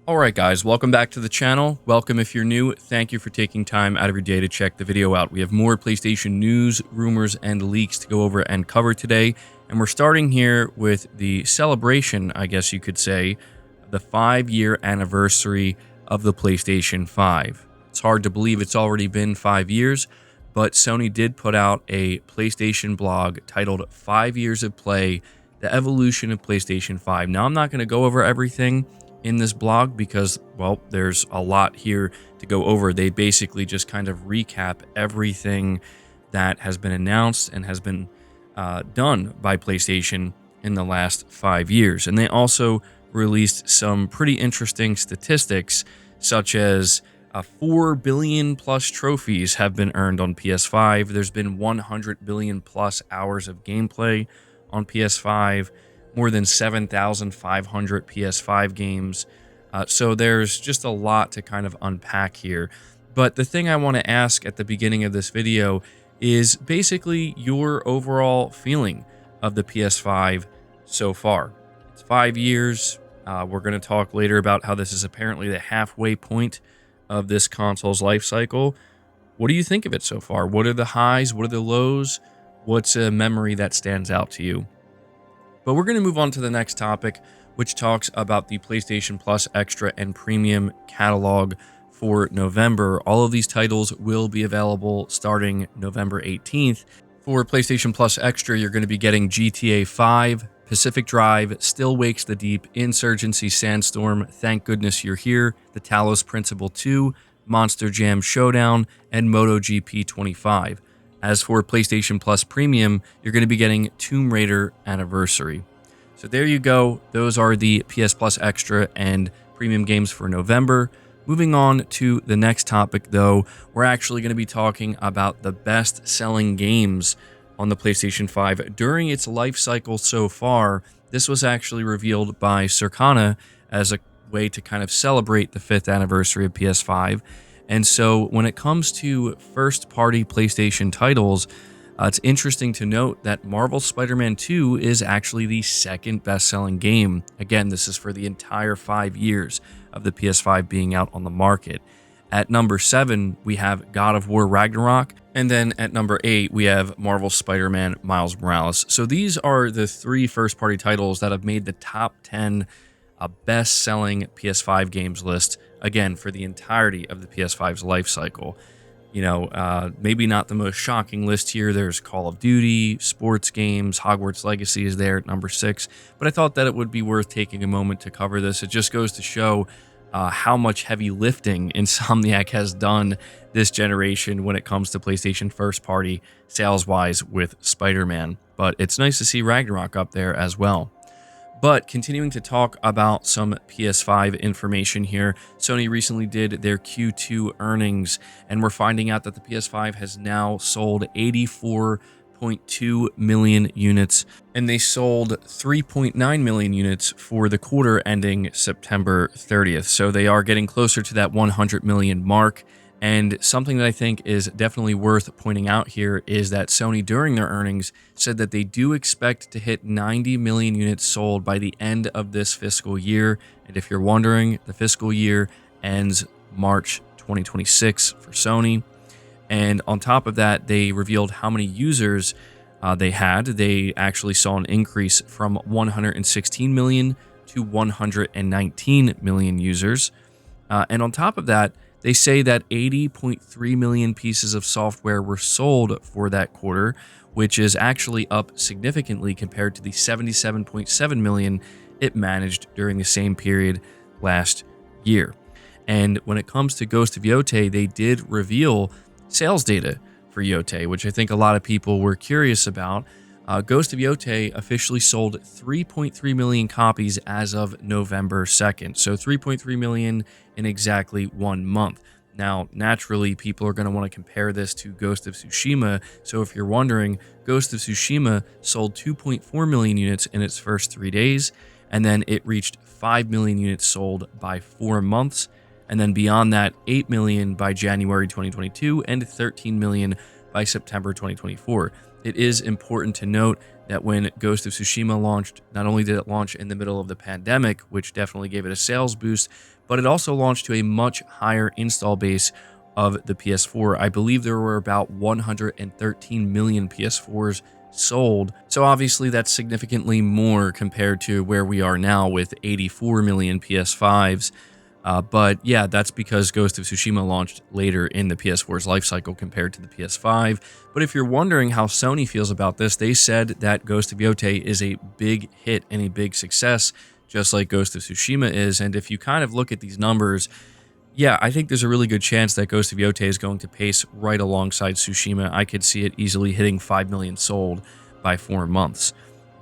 Alright guys, welcome back to the channel. Welcome if you're new. Thank you for taking time out of your day to check the video out. We have more PlayStation news, rumors, and leaks to go over and cover today. And we're starting here with the celebration, I guess you could say, the 5-year anniversary of the PlayStation 5. It's hard to believe it's already been 5 years, but Sony did put out a PlayStation blog titled 5 Years of Play, The Evolution of PlayStation 5. Now, I'm not going to go over everything in this blog because, well, there's a lot here to go over. They basically just kind of recap everything that has been announced and has been done by PlayStation in the last 5 years. And they also released some pretty interesting statistics, such as 4 billion plus trophies have been earned on PS5. There's been 100 billion plus hours of gameplay on PS5. More than 7,500 PS5 games. So there's just a lot to kind of unpack here. But the thing I want to ask at the beginning of this video is basically your overall feeling of the PS5 so far. It's 5 years. We're going to talk later about how this is apparently the halfway point of this console's life cycle. What do you think of it so far? What are the highs? What are the lows? What's a memory that stands out to you? But we're going to move on to the next topic, which talks about the PlayStation Plus Extra and Premium catalog for November. All of these titles will be available starting November 18th. For PlayStation Plus Extra, you're going to be getting GTA 5, Pacific Drive, Still Wakes the Deep, Insurgency Sandstorm, Thank Goodness You're Here, The Talos Principle 2, Monster Jam Showdown, and MotoGP 25. As for PlayStation Plus Premium, you're going to be getting Tomb Raider Anniversary. So there you go. Those are the PS Plus Extra and Premium games for November. Moving on to the next topic, though, we're actually going to be talking about the best-selling games on the PlayStation 5 during its life cycle so far. This was actually revealed by Circana as a way to kind of celebrate the 5th anniversary of PS5. And so when it comes to first-party PlayStation titles, it's interesting to note that Marvel's Spider-Man 2 is actually the second best-selling game. Again, this is for the entire 5 years of the PS5 being out on the market. At number 7, we have God of War Ragnarok. And then at number 8, we have Marvel's Spider-Man Miles Morales. So these are the 3 first-party titles that have made the top 10 best-selling PS5 games list, again, for the entirety of the PS5's life cycle. You know, maybe not the most shocking list here. There's Call of Duty, sports games, Hogwarts Legacy is there at number 6, but I thought that it would be worth taking a moment to cover this. It just goes to show how much heavy lifting Insomniac has done this generation when it comes to PlayStation first-party sales-wise with Spider-Man. But it's nice to see Ragnarok up there as well. But continuing to talk about some PS5 information here, Sony recently did their Q2 earnings, and we're finding out that the PS5 has now sold 84.2 million units, and they sold 3.9 million units for the quarter ending September 30th. So they are getting closer to that 100 million mark. And something that I think is definitely worth pointing out here is that Sony, during their earnings, said that they do expect to hit 90 million units sold by the end of this fiscal year. And if you're wondering, the fiscal year ends March 2026 for Sony. And on top of that, they revealed how many users they had. They actually saw an increase from 116 million to 119 million users. And on top of that, they say that 80.3 million pieces of software were sold for that quarter, which is actually up significantly compared to the 77.7 million it managed during the same period last year. And when it comes to Ghost of Yotei, they did reveal sales data for Yotei, which I think a lot of people were curious about. Ghost of Yotei officially sold 3.3 million copies as of November 2nd. So 3.3 million in exactly 1 month. Now, naturally, people are going to want to compare this to Ghost of Tsushima. So if you're wondering, Ghost of Tsushima sold 2.4 million units in its first 3 days, and then it reached 5 million units sold by 4 months. And then beyond that, 8 million by January 2022 and 13 million by September 2024. It is important to note that when Ghost of Tsushima launched, not only did it launch in the middle of the pandemic, which definitely gave it a sales boost, but it also launched to a much higher install base of the PS4. I believe there were about 113 million PS4s sold. So obviously that's significantly more compared to where we are now with 84 million PS5's. But yeah, that's because Ghost of Tsushima launched later in the PS4's lifecycle compared to the PS5. But if you're wondering how Sony feels about this, they said that Ghost of Yotei is a big hit and a big success, just like Ghost of Tsushima is. And if you kind of look at these numbers, yeah, I think there's a really good chance that Ghost of Yotei is going to pace right alongside Tsushima. I could see it easily hitting 5 million sold by 4 months.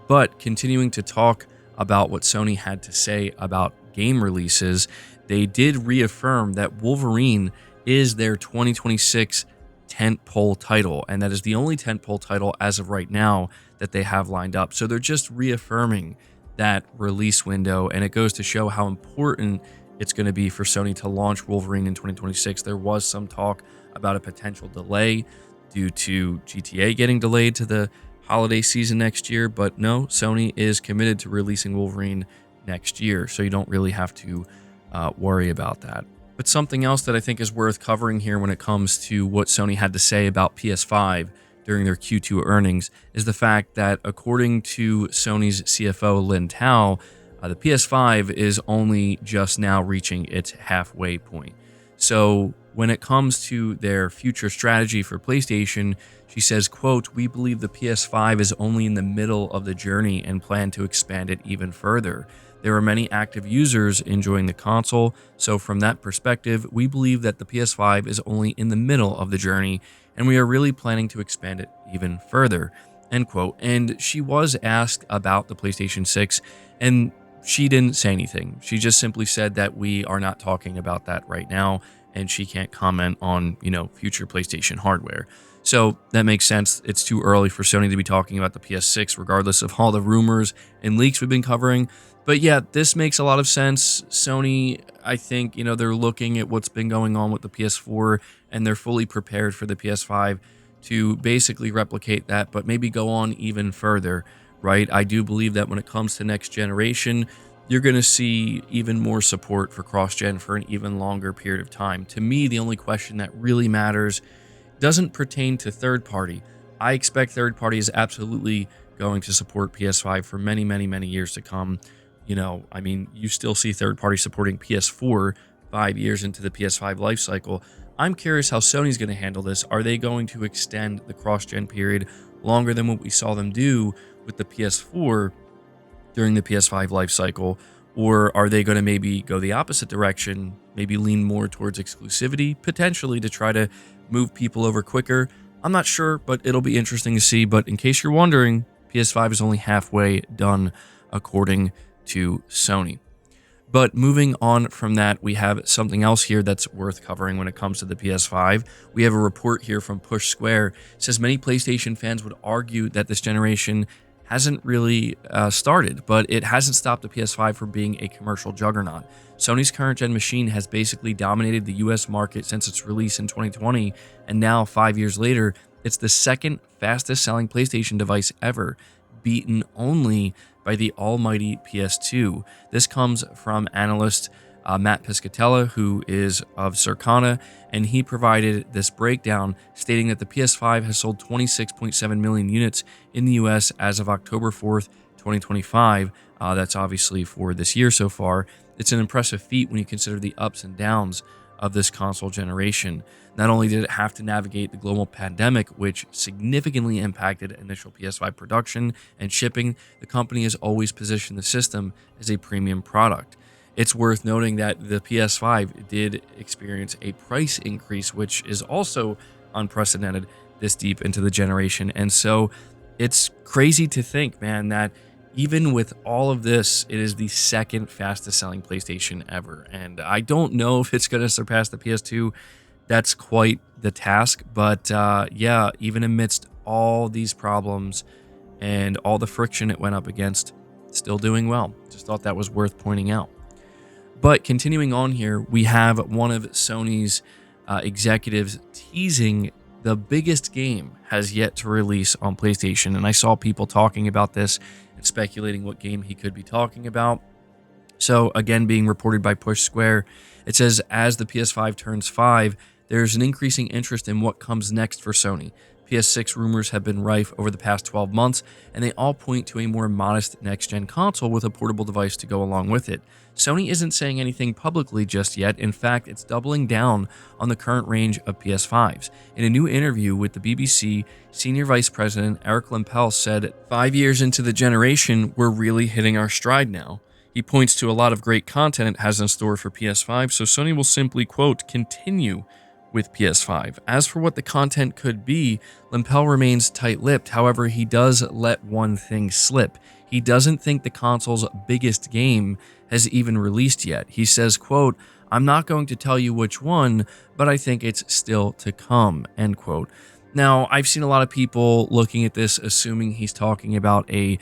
But continuing to talk about what Sony had to say about game releases, they did reaffirm that Wolverine is their 2026 tentpole title, and that is the only tentpole title as of right now that they have lined up. So they're just reaffirming that release window, and it goes to show how important it's going to be for Sony to launch Wolverine in 2026. There was some talk about a potential delay due to GTA getting delayed to the holiday season next year, but no, Sony is committed to releasing Wolverine next year, so you don't really have to worry about that. But something else that I think is worth covering here when it comes to what Sony had to say about PS5 during their Q2 earnings is the fact that according to Sony's CFO Lin Tao, the PS5 is only just now reaching its halfway point. So when it comes to their future strategy for PlayStation, she says, quote, "We believe the PS5 is only in the middle of the journey and plan to expand it even further. There are many active users enjoying the console, so from that perspective, we believe that the PS5 is only in the middle of the journey, and we are really planning to expand it even further," end quote. And she was asked about the PlayStation 6, and she didn't say anything. She just simply said that we are not talking about that right now, and she can't comment on, future PlayStation hardware. So that makes sense. It's too early for Sony to be talking about the PS6, regardless of all the rumors and leaks we've been covering. But yeah, this makes a lot of sense. Sony, I think, they're looking at what's been going on with the PS4, and they're fully prepared for the PS5 to basically replicate that, but maybe go on even further, right? I do believe that when it comes to next generation, you're going to see even more support for cross-gen for an even longer period of time. To me, the only question that really matters doesn't pertain to third-party. I expect third-party is absolutely going to support PS5 for many, many, many years to come. You still see third-party supporting PS4 5 years into the PS5 lifecycle. I'm curious how Sony's going to handle this. Are they going to extend the cross-gen period longer than what we saw them do with the PS4 during the PS5 lifecycle? Or are they going to maybe go the opposite direction, maybe lean more towards exclusivity, potentially to try to move people over quicker? I'm not sure, but it'll be interesting to see. But in case you're wondering, PS5 is only halfway done, according to Sony. But moving on from that, we have something else here that's worth covering when it comes to the PS5. We have a report here from Push Square. It says many PlayStation fans would argue that this generation hasn't really started, but it hasn't stopped the PS5 from being a commercial juggernaut. Sony's current gen machine has basically dominated the US market since its release in 2020, and now 5 years later, it's the second fastest selling PlayStation device ever, beaten only by the almighty PS2. This comes from analyst Matt Piscatella, who is of Circana, and he provided this breakdown stating that the PS5 has sold 26.7 million units in the US as of October 4th, 2025. That's obviously for this year so far. It's an impressive feat when you consider the ups and downs of this console generation. Not only did it have to navigate the global pandemic, which significantly impacted initial PS5 production and shipping, the company has always positioned the system as a premium product. It's worth noting that the PS5 did experience a price increase, which is also unprecedented this deep into the generation. And so it's crazy to think, man, that even with all of this, it is the second fastest selling PlayStation ever. And I don't know if it's going to surpass the PS2. That's quite the task. But yeah, even amidst all these problems and all the friction it went up against, still doing well. Just thought that was worth pointing out. But continuing on here, we have one of Sony's executives teasing the biggest game has yet to release on PlayStation. And I saw people talking about this and speculating what game he could be talking about. So again, being reported by Push Square, it says as the PS5 turns 5, there's an increasing interest in what comes next for Sony. PS6 rumors have been rife over the past 12 months, and they all point to a more modest next-gen console with a portable device to go along with it. Sony isn't saying anything publicly just yet. In fact, it's doubling down on the current range of PS5s. In a new interview with the BBC, Senior Vice President Eric Lempel said, 5 years into the generation, we're really hitting our stride now. He points to a lot of great content it has in store for PS5, so Sony will simply, quote, continue with PS5. As for what the content could be, Lempel remains tight-lipped. However, he does let one thing slip. He doesn't think the console's biggest game has even released yet. He says, quote, I'm not going to tell you which one, but I think it's still to come, end quote. Now, I've seen a lot of people looking at this assuming he's talking about a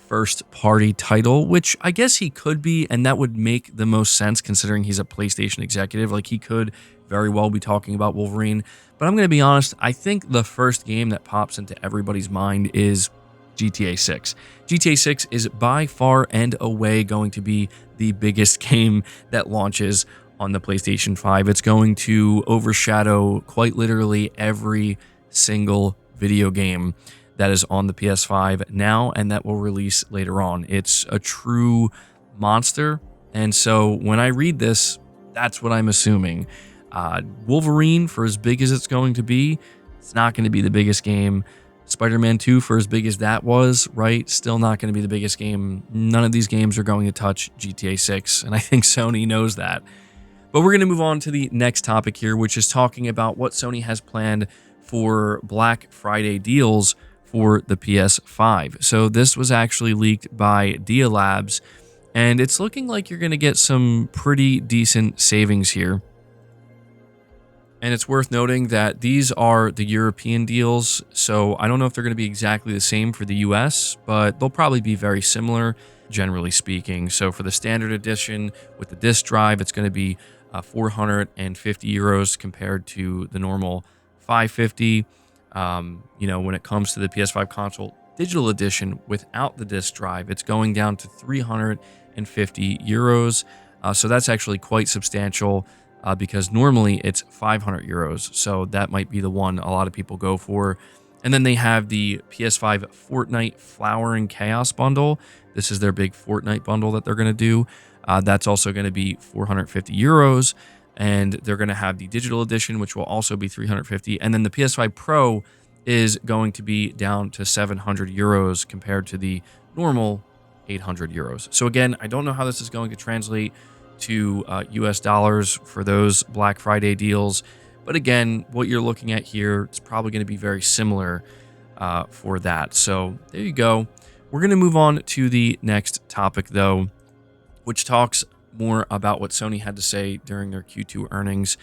first-party title, which I guess he could be, and that would make the most sense considering he's a PlayStation executive. Like, he could very well be talking about Wolverine. But I'm going to be honest, I think the first game that pops into everybody's mind is GTA 6. GTA 6 is by far and away going to be the biggest game that launches on the PlayStation 5. It's going to overshadow quite literally every single video game that is on the PS5 now and that will release later on. It's a true monster, and so when I read this, that's what I'm assuming. Wolverine, for as big as it's going to be, it's not going to be the biggest game. Spider-Man 2, for as big as that was, right, still not going to be the biggest game. None of these games are going to touch GTA 6, and I think Sony knows that. But we're going to move on to the next topic here, which is talking about what Sony has planned for Black Friday deals for the PS5. So this was actually leaked by Dia Labs, and it's looking like you're going to get some pretty decent savings here. And it's worth noting that these are the European deals, so I don't know if they're going to be exactly the same for the US, but they'll probably be very similar, generally speaking. So for the standard edition with the disc drive, it's going to be 450 euros compared to the normal 550. When it comes to the PS5 console digital edition without the disc drive, it's going down to 350 euros. So that's actually quite substantial. Because normally it's 500 euros, so that might be the one a lot of people go for. And then they have the PS5 Fortnite Flower and Chaos bundle. This is their big Fortnite bundle that they're going to do. That's also going to be 450 euros, and they're going to have the digital edition, which will also be 350. And then the PS5 Pro is going to be down to 700 euros compared to the normal 800 euros. So again, I don't know how this is going to translate to US dollars for those Black Friday deals. But again, what you're looking at here, it's probably going to be very similar for that. So there you go. We're going to move on to the next topic, though, which talks more about what Sony had to say during their Q2 earnings.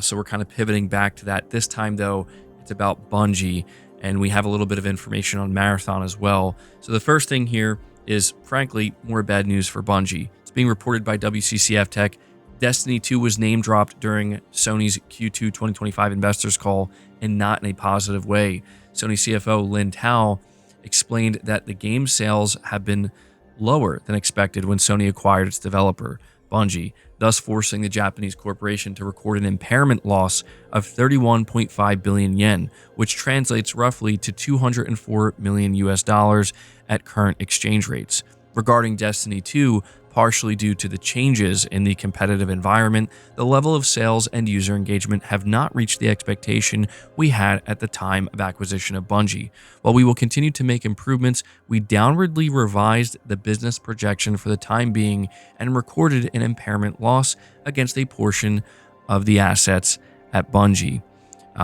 So we're kind of pivoting back to that. This time, though, it's about Bungie, and we have a little bit of information on Marathon as well. So the first thing here is, frankly, more bad news for Bungie. Being reported by WCCF Tech, Destiny 2 was name-dropped during Sony's Q2 2025 investors call, and not in a positive way. Sony CFO Lin Tao explained that the game sales have been lower than expected when Sony acquired its developer, Bungie, thus forcing the Japanese corporation to record an impairment loss of 31.5 billion yen, which translates roughly to 204 million US dollars at current exchange rates. Regarding Destiny 2, partially due to the changes in the competitive environment, the level of sales and user engagement have not reached the expectation we had at the time of acquisition of Bungie. While we will continue to make improvements, we downwardly revised the business projection for the time being and recorded an impairment loss against a portion of the assets at Bungie.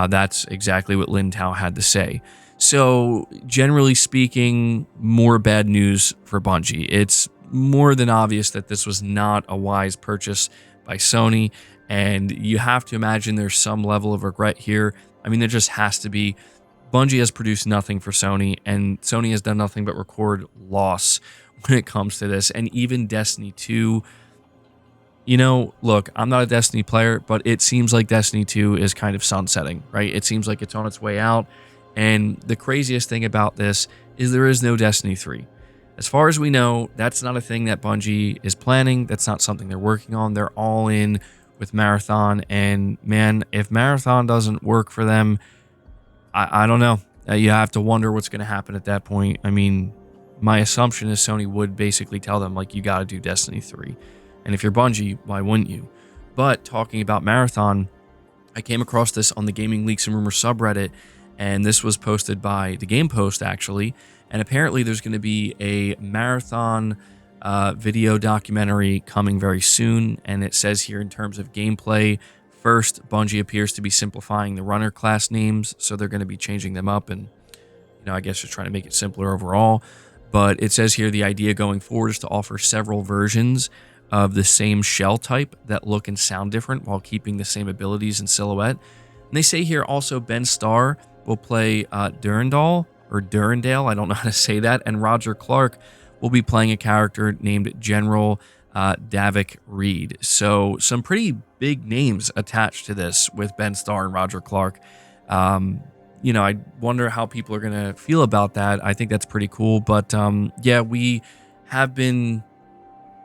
That's exactly what Lin Tao had to say. So, generally speaking, more bad news for Bungie. It's more than obvious that this was not a wise purchase by Sony, and you have to imagine there's some level of regret here. I mean, there just has to be. Bungie has produced nothing for Sony, and Sony has done nothing but record loss when it comes to this. And even Destiny 2, look, I'm not a Destiny player, but it seems like Destiny 2 is kind of sunsetting, right? It seems like it's on its way out. And the craziest thing about this is there is no Destiny 3. As far as we know, that's not a thing that Bungie is planning. That's not something they're working on. They're all in with Marathon, and man, if Marathon doesn't work for them, I don't know. You have to wonder what's going to happen at that point. I mean, my assumption is Sony would basically tell them, like, you got to do Destiny 3. And if you're Bungie, why wouldn't you? But talking about Marathon, I came across this on the Gaming Leaks and Rumors subreddit, and this was posted by the Game Post, actually. And apparently there's going to be a Marathon video documentary coming very soon. And it says here in terms of gameplay, first, Bungie appears to be simplifying the runner class names, so they're going to be changing them up and, I guess just trying to make it simpler overall. But it says here the idea going forward is to offer several versions of the same shell type that look and sound different while keeping the same abilities and silhouette. And they say here also Ben Starr will play Durandal, or Durandale, I don't know how to say that, and Roger Clark will be playing a character named General Davik Reed. So some pretty big names attached to this with Ben Starr and Roger Clark. I wonder how people are going to feel about that. I think that's pretty cool. But yeah, we have been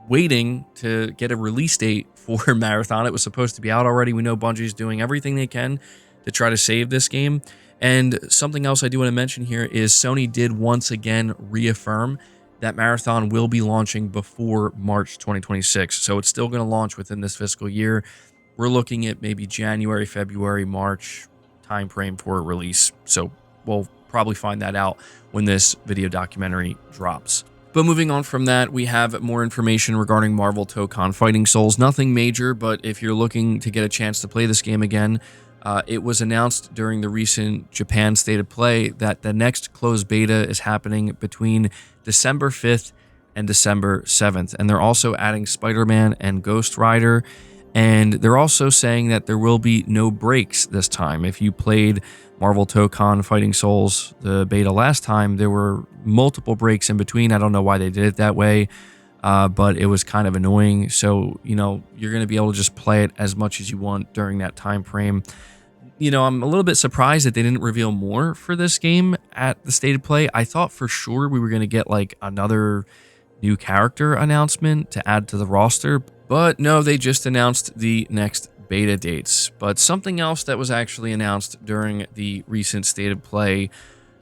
waiting to get a release date for Marathon. It was supposed to be out already. We know Bungie's doing everything they can to try to save this game. And something else I do want to mention here is Sony did once again reaffirm that Marathon will be launching before March 2026. So it's still going to launch within this fiscal year. We're looking at maybe January, February, March timeframe for a release. So we'll probably find that out when this video documentary drops. But moving on from that, we have more information regarding Marvel Tokon Fighting Souls. Nothing major, but if you're looking to get a chance to play this game again, it was announced during the recent Japan State of Play that the next closed beta is happening between December 5th and December 7th. And they're also adding Spider-Man and Ghost Rider. And they're also saying that there will be no breaks this time. If you played Marvel Tokon Fighting Souls, the beta last time, there were multiple breaks in between. I don't know why they did it that way, but it was kind of annoying. So, you're going to be able to just play it as much as you want during that time frame. I'm a little bit surprised that they didn't reveal more for this game at the State of Play. I thought for sure we were going to get like another new character announcement to add to the roster, but no, they just announced the next beta dates. But something else that was actually announced during the recent State of Play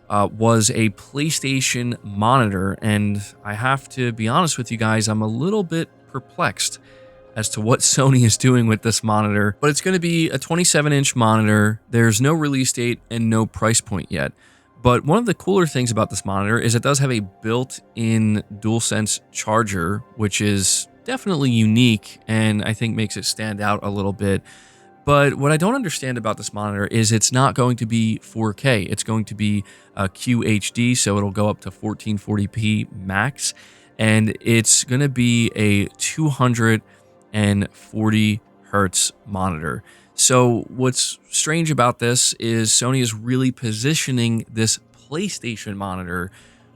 was a PlayStation monitor, and I have to be honest with you guys, I'm a little bit perplexed as to what Sony is doing with this monitor, but it's going to be a 27-inch monitor. There's no release date and no price point yet. But one of the cooler things about this monitor is it does have a built-in DualSense charger, which is definitely unique and I think makes it stand out a little bit. But what I don't understand about this monitor is it's not going to be 4K. It's going to be QHD, so it'll go up to 1440p max, and it's going to be a 240 hertz monitor. So what's strange about this is Sony is really positioning this PlayStation monitor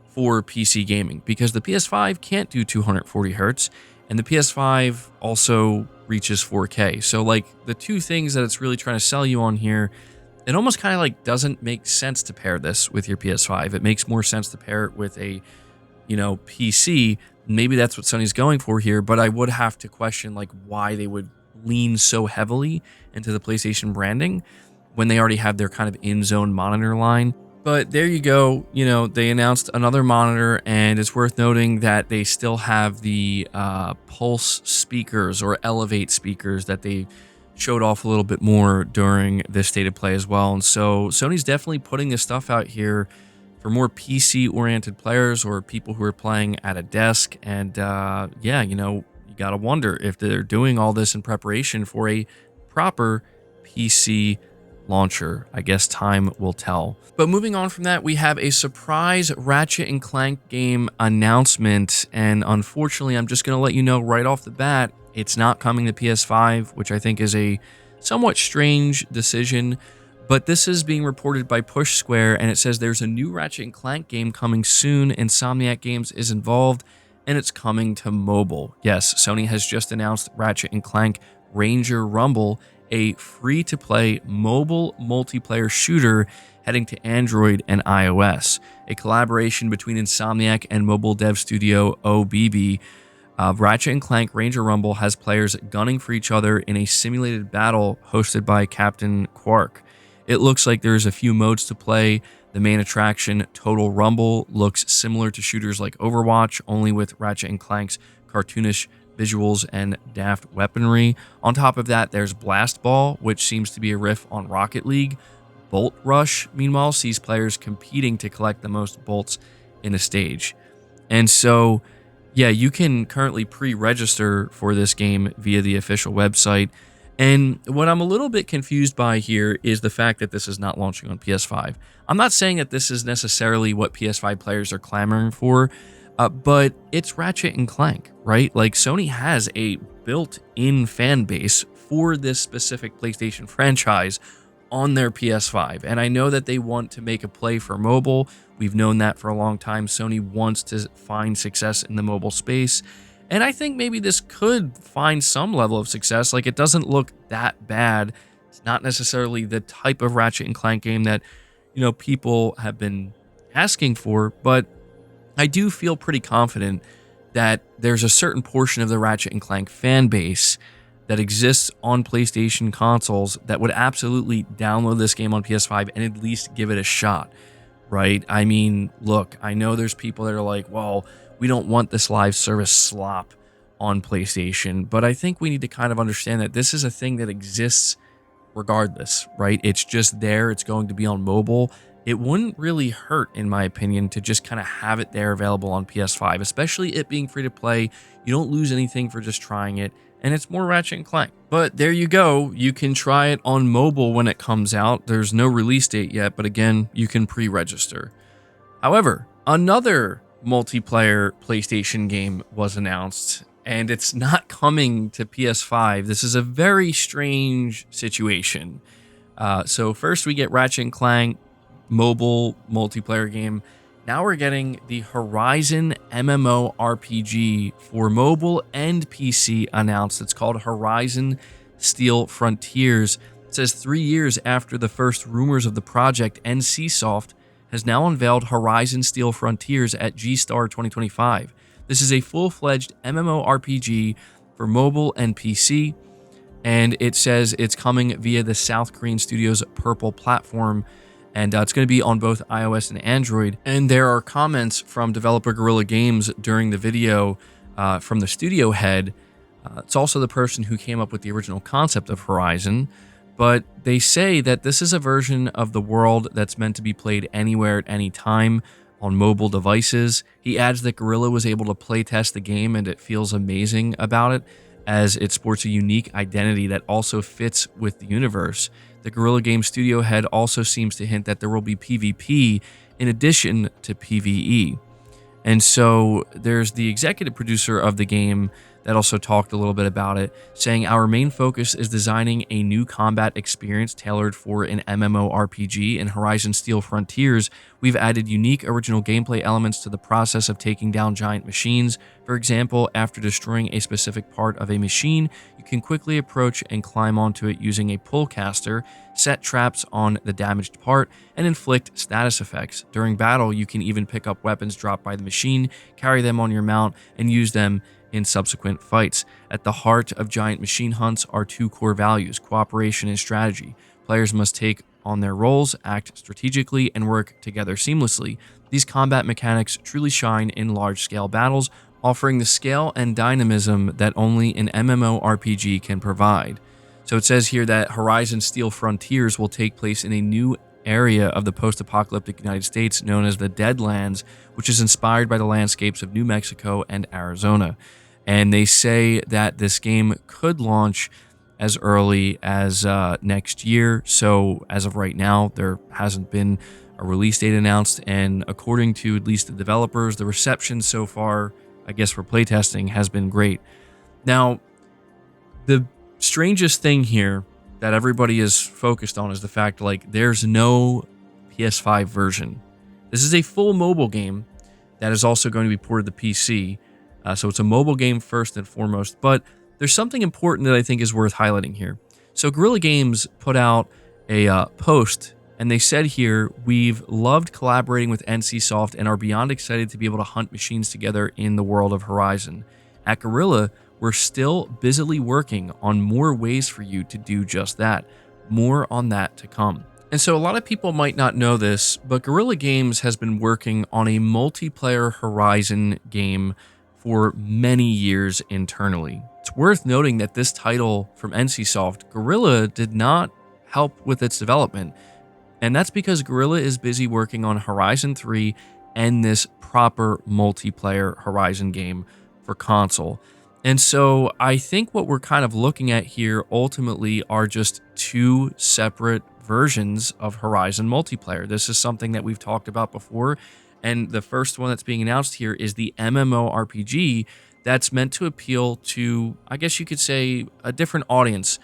for PC gaming, because the PS5 can't do 240 hertz and the PS5 also reaches 4K. So like the two things that it's really trying to sell you on here, it almost kind of like doesn't make sense to pair this with your PS5. It makes more sense to pair it with a, PC. Maybe that's what Sony's going for here, but I would have to question like why they would lean so heavily into the PlayStation branding when they already have their kind of in-zone monitor line. But there you go. They announced another monitor, and it's worth noting that they still have the Pulse speakers or Elevate speakers that they showed off a little bit more during this State of Play as well. And so Sony's definitely putting this stuff out here for more PC-oriented players or people who are playing at a desk. And yeah, you got to wonder if they're doing all this in preparation for a proper PC launcher. I guess time will tell. But moving on from that, we have a surprise Ratchet and Clank game announcement, and unfortunately, I'm just going to let you know right off the bat, it's not coming to PS5, which I think is a somewhat strange decision. But this is being reported by Push Square, and it says there's a new Ratchet and Clank game coming soon. Insomniac Games is involved, and it's coming to mobile. Yes, Sony has just announced Ratchet and Clank Ranger Rumble, a free-to-play mobile multiplayer shooter heading to Android and iOS. A collaboration between Insomniac and mobile dev studio OBB. Ratchet and Clank Ranger Rumble has players gunning for each other in a simulated battle hosted by Captain Quark. It looks like there's a few modes to play. The main attraction, Total Rumble, looks similar to shooters like Overwatch, only with Ratchet and Clank's cartoonish visuals and daft weaponry. On top of that, there's Blast Ball, which seems to be a riff on Rocket League. Bolt Rush, meanwhile, sees players competing to collect the most bolts in a stage. And so, yeah, you can currently pre-register for this game via the official website. And what I'm a little bit confused by here is the fact that this is not launching on PS5. I'm not saying that this is necessarily what PS5 players are clamoring for, but it's Ratchet and Clank, right? Like, Sony has a built-in fan base for this specific PlayStation franchise on their PS5. And I know that they want to make a play for mobile. We've known that for a long time. Sony wants to find success in the mobile space. And I think maybe this could find some level of success. Like, it doesn't look that bad. It's not necessarily the type of Ratchet and Clank game that, you know, people have been asking for, but I do feel pretty confident that there's a certain portion of the Ratchet and Clank fan base that exists on PlayStation consoles that would absolutely download this game on PS5 and at least give it a shot, right? I mean, look, I know there's people that are like, well, we don't want this live service slop on PlayStation, but I think we need to kind of understand that this is a thing that exists regardless, right? It's just there. It's going to be on mobile. It wouldn't really hurt, in my opinion, to just kind of have it there available on PS5, especially it being free to play. You don't lose anything for just trying it, and it's more Ratchet and Clank. But there you go. You can try it on mobile when it comes out. There's no release date yet, but again, you can pre-register. However, another multiplayer PlayStation game was announced, and it's not coming to PS5. This is a very strange situation. So first we get Ratchet and Clank mobile multiplayer game. Now we're getting the Horizon MMORPG for mobile and PC announced. It's called Horizon Steel Frontiers. It says 3 years after the first rumors of the project, NCSoft has now unveiled Horizon Steel Frontiers at G-Star 2025. This is a full-fledged MMORPG for mobile and PC, and it says it's coming via the South Korean studio's Purple platform, and it's going to be on both iOS and Android. And there are comments from developer Guerrilla Games during the video from the studio head. It's also the person who came up with the original concept of Horizon, but they say that this is a version of the world that's meant to be played anywhere at any time on mobile devices. He adds that Guerrilla was able to playtest the game and it feels amazing about it, as it sports a unique identity that also fits with the universe. The Guerrilla Games studio head also seems to hint that there will be PvP in addition to PvE. And so there's the executive producer of the game that also talked a little bit about it, saying our main focus is designing a new combat experience tailored for an MMORPG. In Horizon Steel Frontiers, we've added unique original gameplay elements to the process of taking down giant machines. For example, after destroying a specific part of a machine, you can quickly approach and climb onto it using a pull caster, set traps on the damaged part, and inflict status effects. During battle, you can even pick up weapons dropped by the machine, carry them on your mount, and use them in subsequent fights. At the heart of giant machine hunts are two core values: cooperation and strategy. Players must take on their roles, act strategically, and work together seamlessly. These combat mechanics truly shine in large-scale battles, offering the scale and dynamism that only an MMORPG can provide. So it says here that Horizon Steel Frontiers will take place in a new area of the post-apocalyptic United States known as the Deadlands, which is inspired by the landscapes of New Mexico and Arizona. And they say that this game could launch as early as next year. So as of right now, there hasn't been a release date announced. And according to at least the developers, the reception so far, I guess for playtesting, has been great. Now, the strangest thing here that everybody is focused on is the fact, like, there's no PS5 version. This is a full mobile game that is also going to be ported to PC. So it's a mobile game first and foremost, but there's something important that I think is worth highlighting here. So Guerrilla Games put out a post, and they said here, "We've loved collaborating with NCSoft and are beyond excited to be able to hunt machines together in the world of Horizon. At Guerrilla, we're still busily working on more ways for you to do just that. More on that to come." And so a lot of people might not know this, but Guerrilla Games has been working on a multiplayer Horizon game for many years internally. It's worth noting that this title from NCSoft, Guerrilla, did not help with its development. And that's because Guerrilla is busy working on Horizon 3 and this proper multiplayer Horizon game for console. And so I think what we're kind of looking at here ultimately are just two separate versions of Horizon multiplayer. This is something that we've talked about before. And the first one that's being announced here is the MMORPG that's meant to appeal to, I guess you could say, a different audience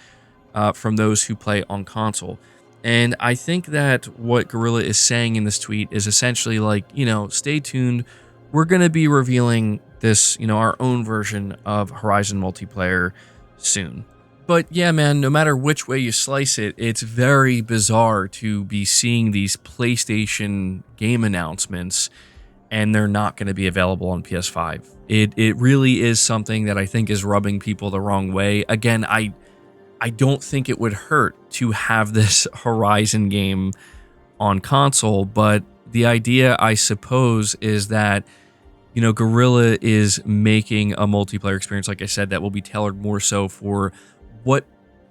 from those who play on console. And I think that what Guerrilla is saying in this tweet is essentially like, stay tuned. We're going to be revealing this, our own version of Horizon multiplayer soon. But yeah, man, no matter which way you slice it, it's very bizarre to be seeing these PlayStation game announcements and they're not going to be available on PS5. It really is something that I think is rubbing people the wrong way. Again, I don't think it would hurt to have this Horizon game on console, but the idea, I suppose, is that, Guerrilla is making a multiplayer experience, like I said, that will be tailored more so for what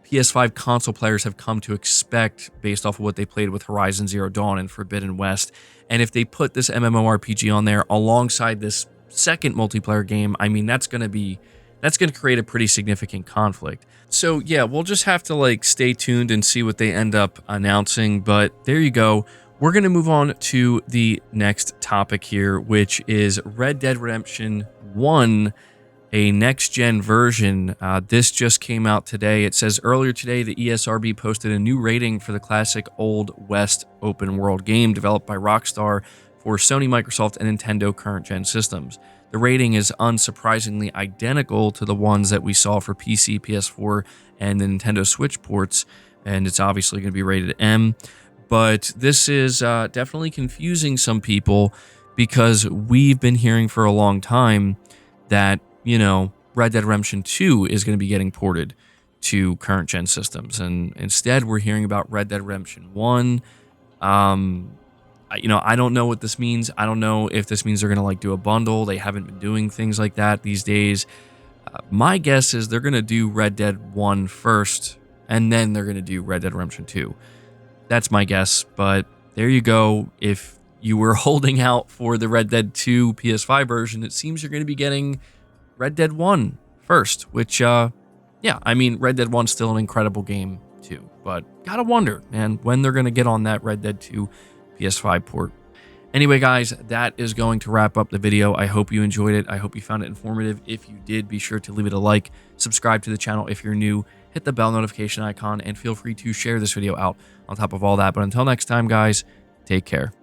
PS5 console players have come to expect based off of what they played with Horizon Zero Dawn and Forbidden West. And if they put this MMORPG on there alongside this second multiplayer game, I mean, that's going to create a pretty significant conflict. So yeah, we'll just have to stay tuned and see what they end up announcing. But there you go. We're going to move on to the next topic here, which is Red Dead Redemption 1, a next-gen version. This just came out today. It says earlier today, the ESRB posted a new rating for the classic Old West open world game developed by Rockstar for Sony, Microsoft, and Nintendo current-gen systems. The rating is unsurprisingly identical to the ones that we saw for PC, PS4, and the Nintendo Switch ports, and it's obviously going to be rated M. But this is definitely confusing some people because we've been hearing for a long time that, Red Dead Redemption 2 is going to be getting ported to current-gen systems, and instead we're hearing about Red Dead Redemption 1. I don't know what this means. I don't know if this means they're going to do a bundle. They haven't been doing things like that these days. My guess is they're going to do Red Dead 1 first, and then they're going to do Red Dead Redemption 2. That's my guess, but there you go. If you were holding out for the Red Dead 2 PS5 version, it seems you're going to be getting Red Dead 1 first, which, Red Dead 1's still an incredible game too, but gotta wonder, man, when they're going to get on that Red Dead 2 PS5 port. Anyway, guys, that is going to wrap up the video. I hope you enjoyed it. I hope you found it informative. If you did, be sure to leave it a like, subscribe to the channel if you're new, hit the bell notification icon, and feel free to share this video out on top of all that. But until next time, guys, take care.